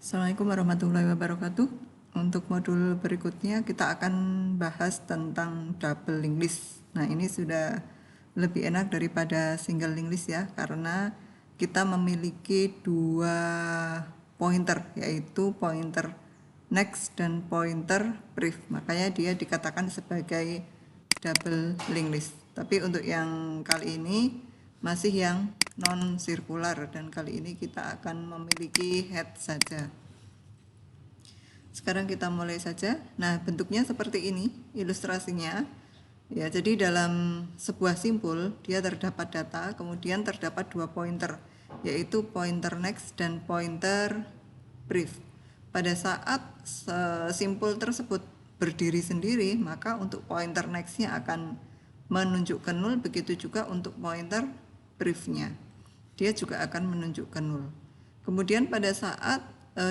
Assalamualaikum warahmatullahi wabarakatuh. Untuk modul berikutnya kita akan bahas tentang double linked list. Nah, ini sudah lebih enak daripada single linked list ya, karena kita memiliki dua pointer, yaitu pointer next dan pointer brief. Makanya dia dikatakan sebagai double linked list. Tapi untuk yang kali ini masih yang non sirkular, dan kali ini kita akan memiliki head saja. Sekarang kita mulai saja. Nah, bentuknya seperti ini ilustrasinya. Ya, jadi dalam sebuah simpul dia terdapat data, kemudian terdapat dua pointer, yaitu pointer next dan pointer brief. Pada saat simpul tersebut berdiri sendiri, maka untuk pointer next-nya akan menunjuk ke 0, begitu juga untuk pointer brief-nya. Dia juga akan menunjuk ke 0. Kemudian pada saat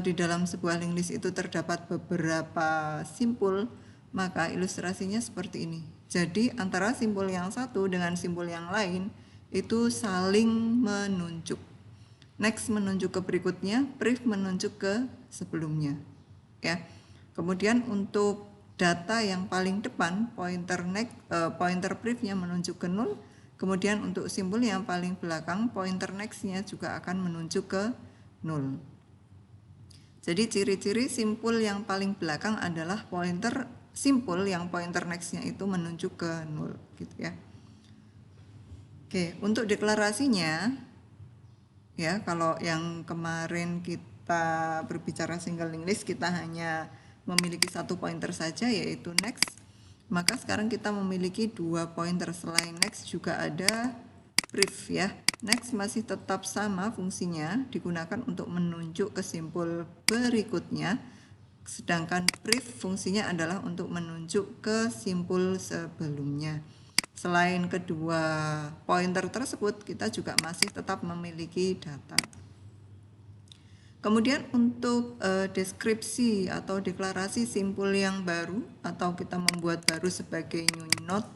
di dalam sebuah linked list itu terdapat beberapa simpul, maka ilustrasinya seperti ini. Jadi antara simpul yang satu dengan simpul yang lain itu saling menunjuk. Next menunjuk ke berikutnya, brief menunjuk ke sebelumnya. Ya. Kemudian untuk data yang paling depan, pointer briefnya menunjuk ke 0. Kemudian untuk simpul yang paling belakang, pointer next-nya juga akan menunjuk ke 0. Jadi ciri-ciri simpul yang paling belakang adalah pointer simpul yang pointer next-nya itu menunjuk ke 0 gitu ya. Oke, untuk deklarasinya ya, kalau yang kemarin kita berbicara single linked list kita hanya memiliki satu pointer saja yaitu next. Maka sekarang kita memiliki dua pointer, selain next juga ada brief ya. Next masih tetap sama fungsinya, digunakan untuk menunjuk ke simpul berikutnya. Sedangkan brief fungsinya adalah untuk menunjuk ke simpul sebelumnya. Selain kedua pointer tersebut, kita juga masih tetap memiliki data. Kemudian untuk deskripsi atau deklarasi simpul yang baru, atau kita membuat baru sebagai new node,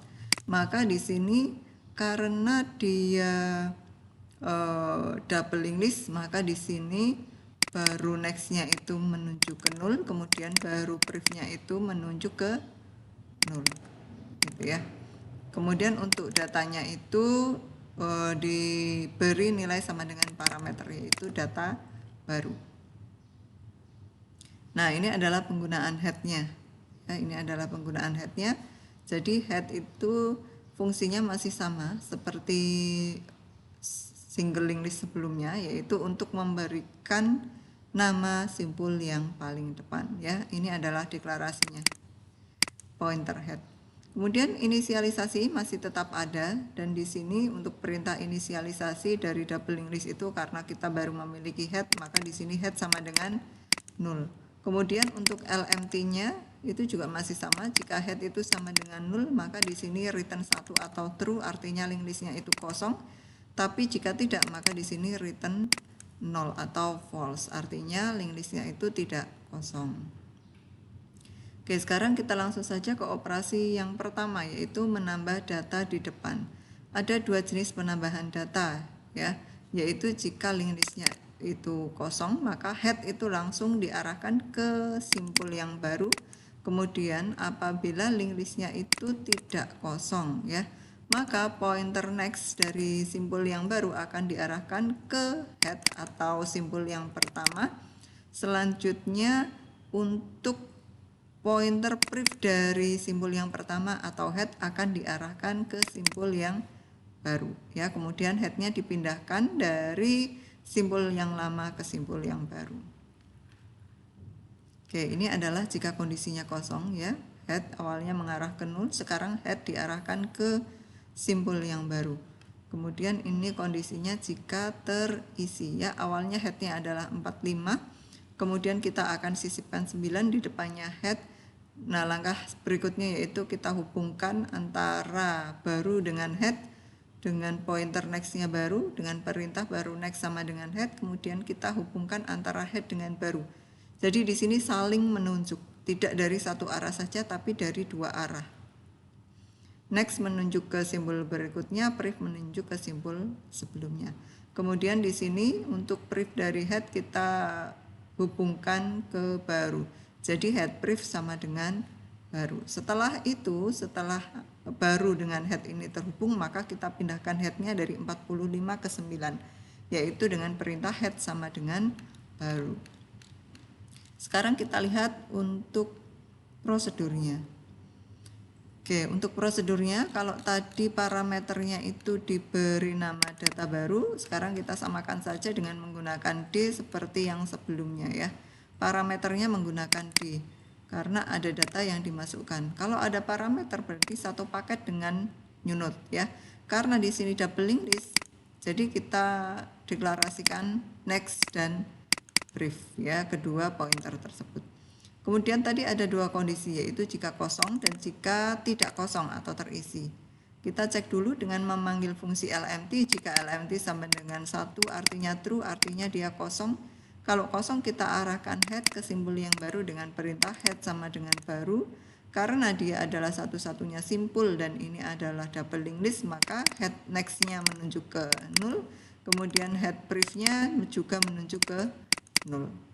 maka di sini karena dia double linked list, maka di sini baru next-nya itu menunjuk ke 0, kemudian baru brief-nya itu menunjuk ke 0 gitu ya. Kemudian untuk datanya itu diberi nilai sama dengan parameter, yaitu data baru. Nah, ini adalah penggunaan head-nya. Nah, ini adalah penggunaan head-nya. Jadi head itu fungsinya masih sama seperti single linked list sebelumnya, yaitu untuk memberikan nama simpul yang paling depan ya. Ini adalah deklarasinya, pointer head. Kemudian inisialisasi masih tetap ada, dan di sini untuk perintah inisialisasi dari double linked list itu karena kita baru memiliki head, maka di sini head sama dengan 0. Kemudian untuk LMT-nya itu juga masih sama. Jika head itu sama dengan 0, maka di sini return 1 atau true, artinya linked list-nya itu kosong. Tapi jika tidak, maka di sini return 0 atau false, artinya linked list-nya itu tidak kosong. Oke, sekarang kita langsung saja ke operasi yang pertama, yaitu menambah data di depan. Ada dua jenis penambahan data ya, yaitu jika linked list-nya itu kosong, maka head itu langsung diarahkan ke simpul yang baru. Kemudian apabila linked list-nya itu tidak kosong ya, maka pointer next dari simpul yang baru akan diarahkan ke head atau simpul yang pertama. Selanjutnya untuk pointer brief dari simpul yang pertama atau head akan diarahkan ke simpul yang baru ya. Kemudian headnya dipindahkan dari simpul yang lama ke simpul yang baru. Oke, ini adalah jika kondisinya kosong ya. Head awalnya mengarah ke 0, sekarang head diarahkan ke simpul yang baru. Kemudian ini kondisinya jika terisi ya. Awalnya headnya adalah 45, kemudian kita akan sisipkan 9 di depannya head. Nah, langkah berikutnya yaitu kita hubungkan antara baru dengan head dengan pointer next-nya baru, dengan perintah baru next sama dengan head, kemudian kita hubungkan antara head dengan baru. Jadi di sini saling menunjuk, tidak dari satu arah saja tapi dari dua arah. Next menunjuk ke simbol berikutnya, brief menunjuk ke simbol sebelumnya. Kemudian di sini untuk brief dari head kita hubungkan ke baru. Jadi head brief sama dengan baru. Setelah itu, setelah baru dengan head ini terhubung, maka kita pindahkan headnya dari 45 ke 9, yaitu dengan perintah head sama dengan baru. Sekarang kita lihat untuk prosedurnya. Oke, untuk prosedurnya, kalau tadi parameternya itu diberi nama data baru, sekarang kita samakan saja dengan menggunakan D seperti yang sebelumnya ya. Parameternya menggunakan D, karena ada data yang dimasukkan. Kalau ada parameter berarti satu paket dengan new node ya. Karena di sini double linked list, jadi kita deklarasikan next dan brief ya, kedua pointer tersebut. Kemudian tadi ada dua kondisi, yaitu jika kosong dan jika tidak kosong atau terisi. Kita cek dulu dengan memanggil fungsi LMT. Jika LMT sama dengan 1 artinya true, artinya dia kosong. Kalau kosong kita arahkan head ke simbol yang baru dengan perintah head sama dengan baru. Karena dia adalah satu-satunya simpul dan ini adalah double linked list, maka head next-nya menunjuk ke 0. Kemudian head brief-nya juga menunjuk ke 0.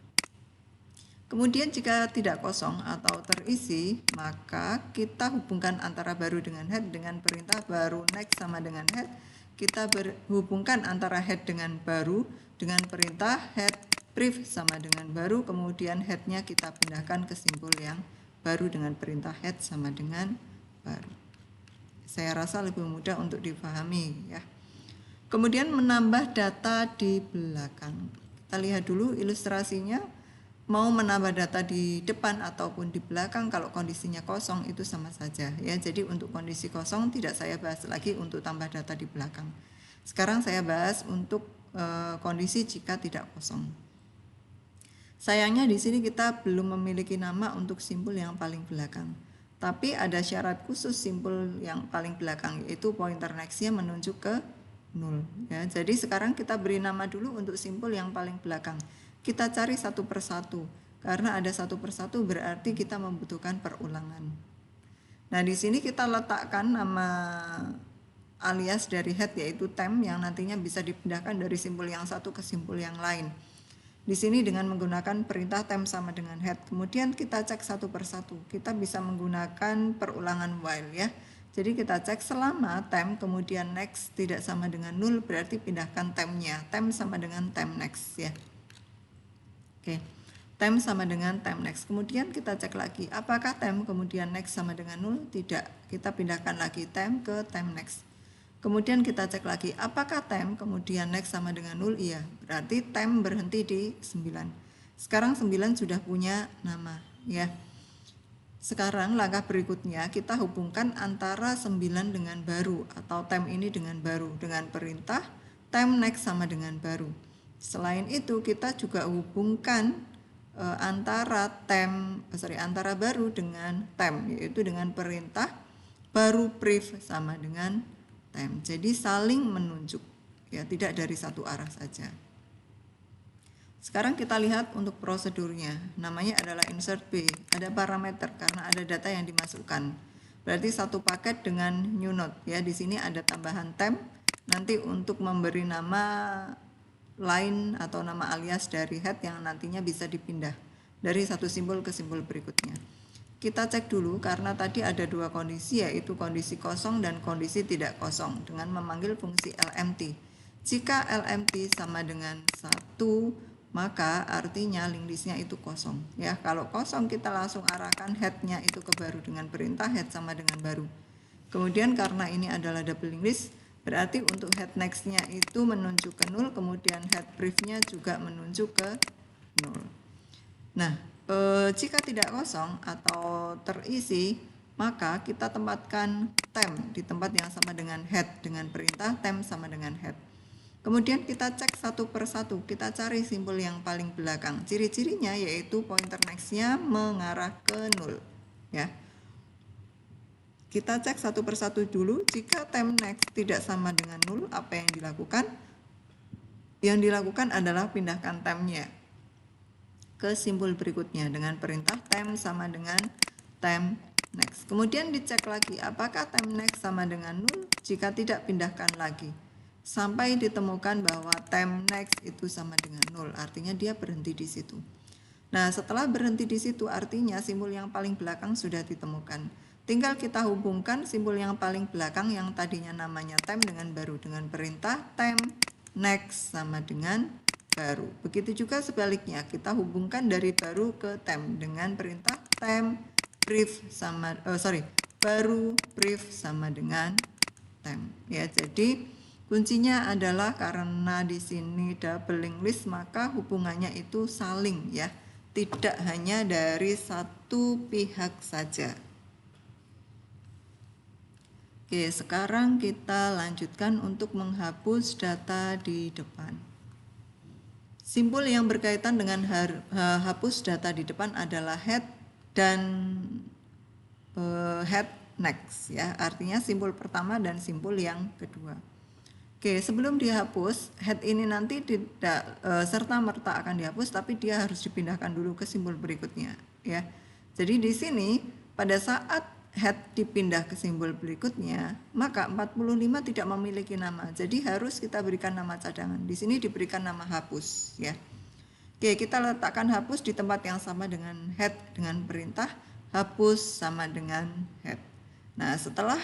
Kemudian jika tidak kosong atau terisi, maka kita hubungkan antara baru dengan head dengan perintah baru next sama dengan head. Kita hubungkan antara head dengan baru dengan perintah head brief sama dengan baru, kemudian headnya kita pindahkan ke simbol yang baru dengan perintah head sama dengan baru. Saya rasa lebih mudah untuk dipahami ya. Kemudian menambah data di belakang. Kita lihat dulu ilustrasinya. Mau menambah data di depan ataupun di belakang, kalau kondisinya kosong itu sama saja ya. Jadi untuk kondisi kosong tidak saya bahas lagi untuk tambah data di belakang. Sekarang saya bahas untuk kondisi jika tidak kosong. Sayangnya di sini kita belum memiliki nama untuk simbol yang paling belakang. Tapi ada syarat khusus simbol yang paling belakang, yaitu pointer next-nya menunjuk ke 0 ya. Jadi sekarang kita beri nama dulu untuk simbol yang paling belakang. Kita cari satu persatu, karena ada satu persatu berarti kita membutuhkan perulangan. Nah di sini kita letakkan nama alias dari head, yaitu temp, yang nantinya bisa dipindahkan dari simbol yang satu ke simbol yang lain. Di sini dengan menggunakan perintah temp sama dengan head. Kemudian kita cek satu persatu. Kita bisa menggunakan perulangan while ya. Jadi kita cek selama temp kemudian next tidak sama dengan 0, berarti pindahkan tempnya. Temp sama dengan temp next ya. Oke, temp sama dengan temp next. Kemudian kita cek lagi, apakah temp kemudian next sama dengan 0? Tidak, kita pindahkan lagi temp ke temp next. Kemudian kita cek lagi, apakah temp kemudian next sama dengan 0? Iya, berarti temp berhenti di 9. Sekarang 9 sudah punya nama ya. Sekarang langkah berikutnya kita hubungkan antara 9 dengan baru atau temp ini dengan baru dengan perintah temp next sama dengan baru. Selain itu kita juga hubungkan antara baru dengan temp, yaitu dengan perintah baru brief sama dengan temp. Jadi saling menunjuk ya, tidak dari satu arah saja. Sekarang kita lihat untuk prosedurnya. Namanya adalah insert B. Ada parameter karena ada data yang dimasukkan. Berarti satu paket dengan new node ya. Di sini ada tambahan temp. Nanti untuk memberi nama lain atau nama alias dari head yang nantinya bisa dipindah dari satu simbol ke simbol berikutnya. Kita cek dulu karena tadi ada dua kondisi, yaitu kondisi kosong dan kondisi tidak kosong dengan memanggil fungsi LMT. Jika LMT sama dengan 1, maka artinya linked list-nya itu kosong ya. Kalau kosong kita langsung arahkan head-nya itu ke baru dengan perintah head sama dengan baru. Kemudian karena ini adalah double linked list, berarti untuk head next-nya itu menunjuk ke 0, kemudian head brief-nya juga menunjuk ke 0. Nah, jika tidak kosong atau terisi, maka kita tempatkan temp di tempat yang sama dengan head dengan perintah temp sama dengan head. Kemudian kita cek satu persatu, kita cari simbol yang paling belakang. Ciri-cirinya yaitu pointer next-nya mengarah ke 0 ya. Kita cek satu persatu dulu. Jika temp next tidak sama dengan 0, apa yang dilakukan? Yang dilakukan adalah pindahkan tempnya ke simbol berikutnya dengan perintah temp sama dengan temp next. Kemudian dicek lagi apakah temp next sama dengan 0. Jika tidak, pindahkan lagi sampai ditemukan bahwa temp next itu sama dengan 0. Artinya dia berhenti di situ. Nah, setelah berhenti di situ artinya simbol yang paling belakang sudah ditemukan. Tinggal kita hubungkan simbol yang paling belakang yang tadinya namanya temp dengan baru dengan perintah temp next sama dengan baru. Begitu juga sebaliknya, kita hubungkan dari baru ke temp dengan perintah temp brief sama baru brief sama dengan temp. Ya, jadi kuncinya adalah karena di sini double linked list maka hubungannya itu saling ya, tidak hanya dari satu pihak saja. Oke, sekarang kita lanjutkan untuk menghapus data di depan. Simbol yang berkaitan dengan hapus data di depan adalah head dan head next ya, artinya simbol pertama dan simbol yang kedua. Oke, sebelum dihapus, head ini nanti tidak serta-merta akan dihapus, tapi dia harus dipindahkan dulu ke simbol berikutnya ya. Jadi di sini pada saat head dipindah ke simbol berikutnya, maka 45 tidak memiliki nama. Jadi harus kita berikan nama cadangan. Di sini diberikan nama hapus ya. Oke, kita letakkan hapus di tempat yang sama dengan head dengan perintah hapus sama dengan head. Nah, setelah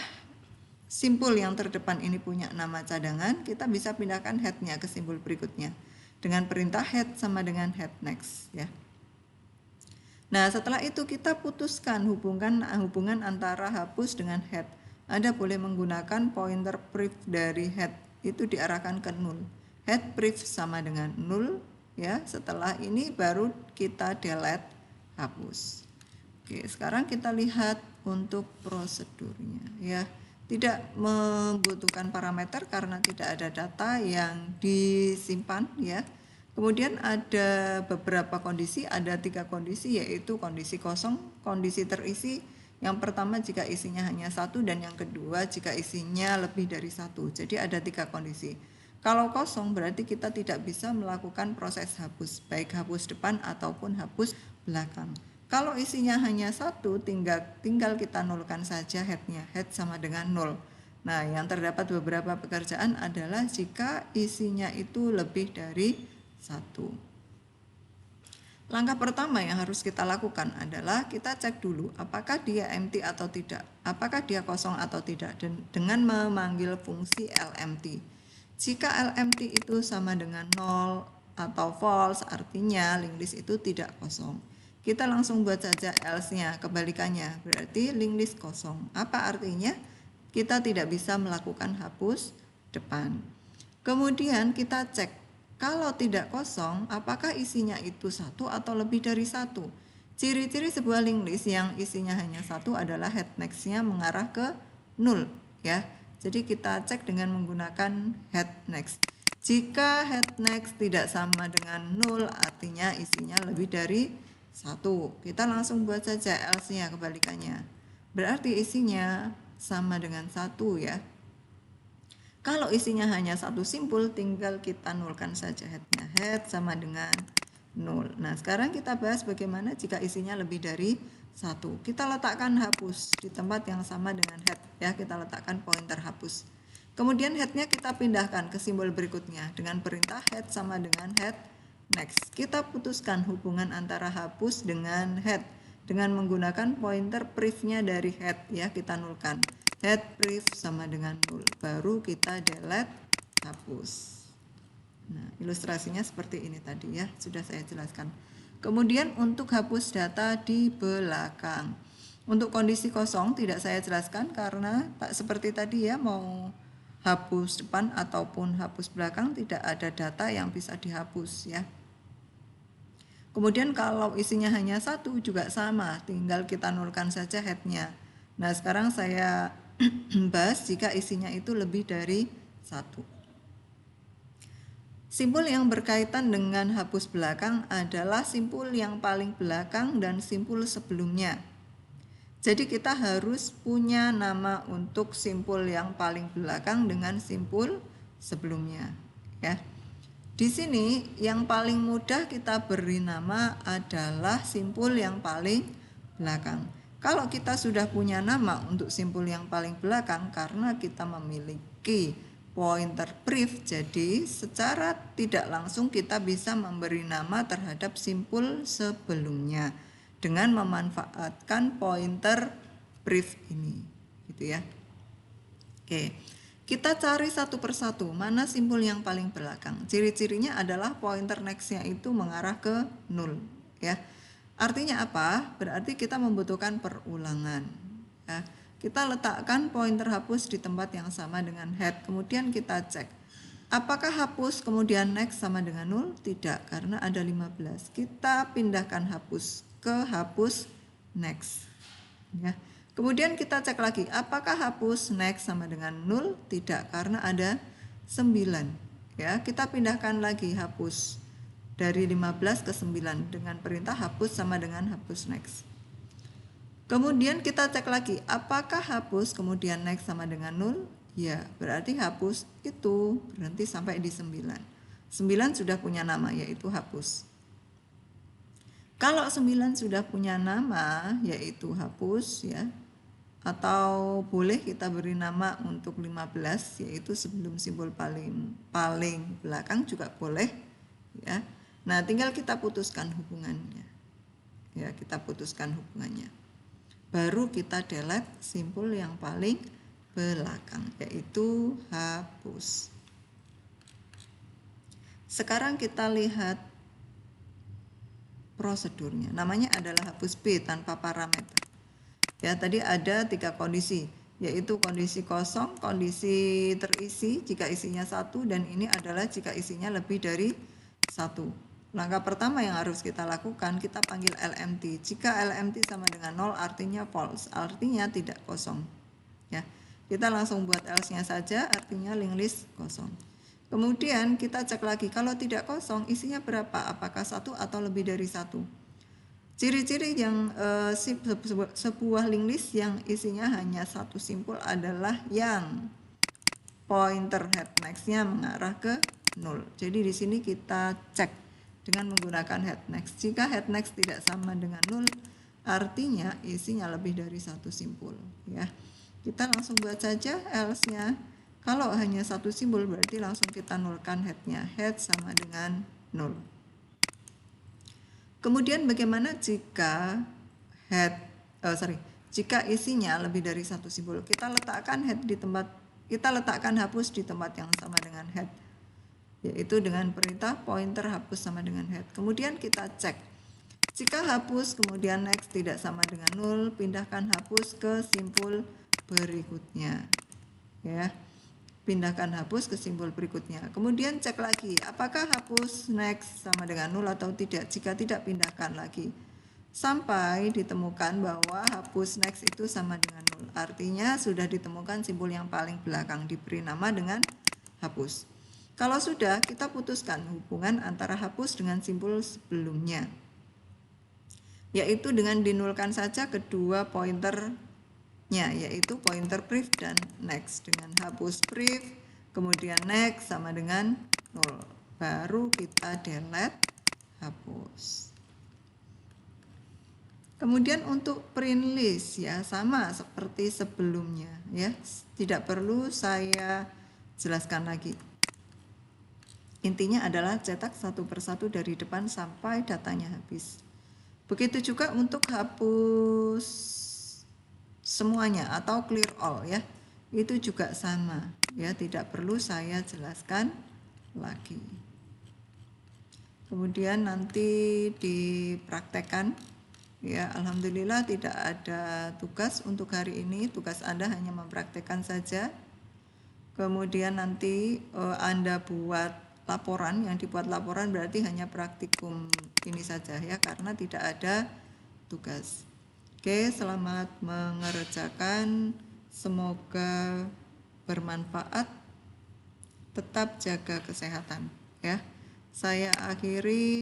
simbol yang terdepan ini punya nama cadangan, kita bisa pindahkan headnya ke simbol berikutnya dengan perintah head sama dengan head next ya. Nah, setelah itu kita putuskan hubungan antara hapus dengan head. Anda boleh menggunakan pointer brief dari head, itu diarahkan ke 0. Head brief sama dengan 0 ya. Setelah ini baru kita delete hapus. Oke, sekarang kita lihat untuk prosedurnya ya. Tidak membutuhkan parameter karena tidak ada data yang disimpan ya. Kemudian ada beberapa kondisi, ada 3 kondisi, yaitu kondisi kosong, kondisi terisi. Yang pertama jika isinya hanya 1 dan yang kedua jika isinya lebih dari 1. Jadi ada 3 kondisi. Kalau kosong berarti kita tidak bisa melakukan proses hapus, baik hapus depan ataupun hapus belakang. Kalau isinya hanya 1, tinggal kita nolkan saja headnya, head sama dengan 0. Nah, yang terdapat beberapa pekerjaan adalah jika isinya itu lebih dari 1. Langkah pertama yang harus kita lakukan adalah kita cek dulu apakah dia empty atau tidak, apakah dia kosong atau tidak, dan dengan memanggil fungsi lmt. Jika lmt itu sama dengan 0 atau false, artinya linked list itu tidak kosong. Kita langsung buat saja else-nya, kebalikannya, berarti linked list kosong. Apa artinya? Kita tidak bisa melakukan hapus depan. Kemudian kita cek kalau tidak kosong, apakah isinya itu 1 atau lebih dari 1? Ciri-ciri sebuah linked list yang isinya hanya 1 adalah head next-nya mengarah ke 0 ya. Jadi kita cek dengan menggunakan head next. Jika head next tidak sama dengan 0, artinya isinya lebih dari 1. Kita langsung buat saja else-nya, kebalikannya. Berarti isinya sama dengan 1 ya. Kalau isinya hanya 1 simpul, tinggal kita nolkan saja headnya. Head sama dengan 0. Nah, sekarang kita bahas bagaimana jika isinya lebih dari 1. Kita letakkan hapus di tempat yang sama dengan head ya, kita letakkan pointer hapus. Kemudian headnya kita pindahkan ke simbol berikutnya dengan perintah head sama dengan head next. Kita putuskan hubungan antara hapus dengan head dengan menggunakan pointer briefnya dari head ya, kita nolkan. Head brief sama dengan 0, baru kita delete hapus. Nah, ilustrasinya seperti ini tadi ya, sudah saya jelaskan. Kemudian untuk hapus data di belakang, untuk kondisi kosong tidak saya jelaskan karena tak seperti tadi ya, mau hapus depan ataupun hapus belakang tidak ada data yang bisa dihapus ya. Kemudian kalau isinya hanya 1 juga sama, tinggal kita nolkan saja headnya. Nah, sekarang saya bahas jika isinya itu lebih dari 1. Simpul yang berkaitan dengan hapus belakang adalah simpul yang paling belakang dan simpul sebelumnya. Jadi kita harus punya nama untuk simpul yang paling belakang dengan simpul sebelumnya ya. Di sini yang paling mudah kita beri nama adalah simpul yang paling belakang. Kalau kita sudah punya nama untuk simpul yang paling belakang karena kita memiliki pointer brief, jadi secara tidak langsung kita bisa memberi nama terhadap simpul sebelumnya dengan memanfaatkan pointer brief ini, gitu ya. Oke, kita cari satu persatu mana simpul yang paling belakang. Ciri-cirinya adalah pointer next-nya itu mengarah ke 0, ya. Artinya apa? Berarti kita membutuhkan perulangan, ya. Kita letakkan pointer hapus di tempat yang sama dengan head, kemudian kita cek apakah hapus kemudian next sama dengan 0? Tidak, karena ada 15. Kita pindahkan hapus ke hapus next, ya. Kemudian kita cek lagi apakah hapus next sama dengan 0? Tidak, karena ada 9, ya. Kita pindahkan lagi hapus dari 15 ke 9 dengan perintah hapus sama dengan hapus next. Kemudian kita cek lagi apakah hapus kemudian next sama dengan 0? Ya, berarti hapus itu berhenti sampai di 9. 9 sudah punya nama, yaitu hapus. Kalau 9 sudah punya nama, yaitu hapus, ya, atau boleh kita beri nama untuk 15, yaitu sebelum simbol paling belakang juga boleh, ya. Nah, tinggal kita putuskan hubungannya, ya, kita putuskan hubungannya. Baru kita delete simpul yang paling belakang, yaitu hapus. Sekarang kita lihat prosedurnya. Namanya adalah hapus B tanpa parameter. Ya, tadi ada 3 kondisi, yaitu kondisi kosong, kondisi terisi jika isinya 1, dan ini adalah jika isinya lebih dari 1. Langkah pertama yang harus kita lakukan, kita panggil LMT. Jika LMT sama dengan 0 artinya false, artinya tidak kosong, ya. Kita langsung buat else-nya saja, artinya link list kosong. Kemudian kita cek lagi, kalau tidak kosong isinya berapa, apakah 1 atau lebih dari 1. Ciri-ciri yang sebuah link list yang isinya hanya 1 simpul adalah yang pointer head next-nya mengarah ke 0. Jadi di sini kita cek dengan menggunakan head next. Jika head next tidak sama dengan 0, artinya isinya lebih dari 1 simpul, ya. Kita langsung buat saja else-nya. Kalau hanya 1 simpul berarti langsung kita nolkan head-nya. Head sama dengan 0. Kemudian bagaimana jika jika isinya lebih dari 1 simpul? Kita letakkan hapus di tempat yang sama dengan head, yaitu dengan perintah pointer hapus sama dengan head. Kemudian kita cek jika hapus kemudian next tidak sama dengan 0, pindahkan hapus ke simpul berikutnya, ya. Pindahkan hapus ke simpul berikutnya. Kemudian cek lagi apakah hapus next sama dengan 0 atau tidak. Jika tidak, pindahkan lagi sampai ditemukan bahwa hapus next itu sama dengan 0. Artinya sudah ditemukan simpul yang paling belakang, diberi nama dengan hapus. Kalau sudah, kita putuskan hubungan antara hapus dengan simpul sebelumnya, yaitu dengan dinulkan saja kedua pointernya, yaitu pointer brief dan next. Dengan hapus brief, kemudian next sama dengan 0. Baru kita delete hapus. Kemudian untuk print list, ya, sama seperti sebelumnya, ya. Tidak perlu saya jelaskan lagi. Intinya adalah cetak satu persatu dari depan sampai datanya habis. Begitu juga untuk hapus semuanya atau clear all, ya. Itu juga sama, ya, tidak perlu saya jelaskan lagi. Kemudian nanti dipraktekkan, ya. Alhamdulillah tidak ada tugas untuk hari ini. Tugas Anda hanya mempraktekkan saja. Kemudian nanti Anda buat laporan. Yang dibuat laporan berarti hanya praktikum ini saja, ya, karena tidak ada tugas. Oke, selamat mengerjakan, semoga bermanfaat. Tetap jaga kesehatan, ya. Saya akhiri.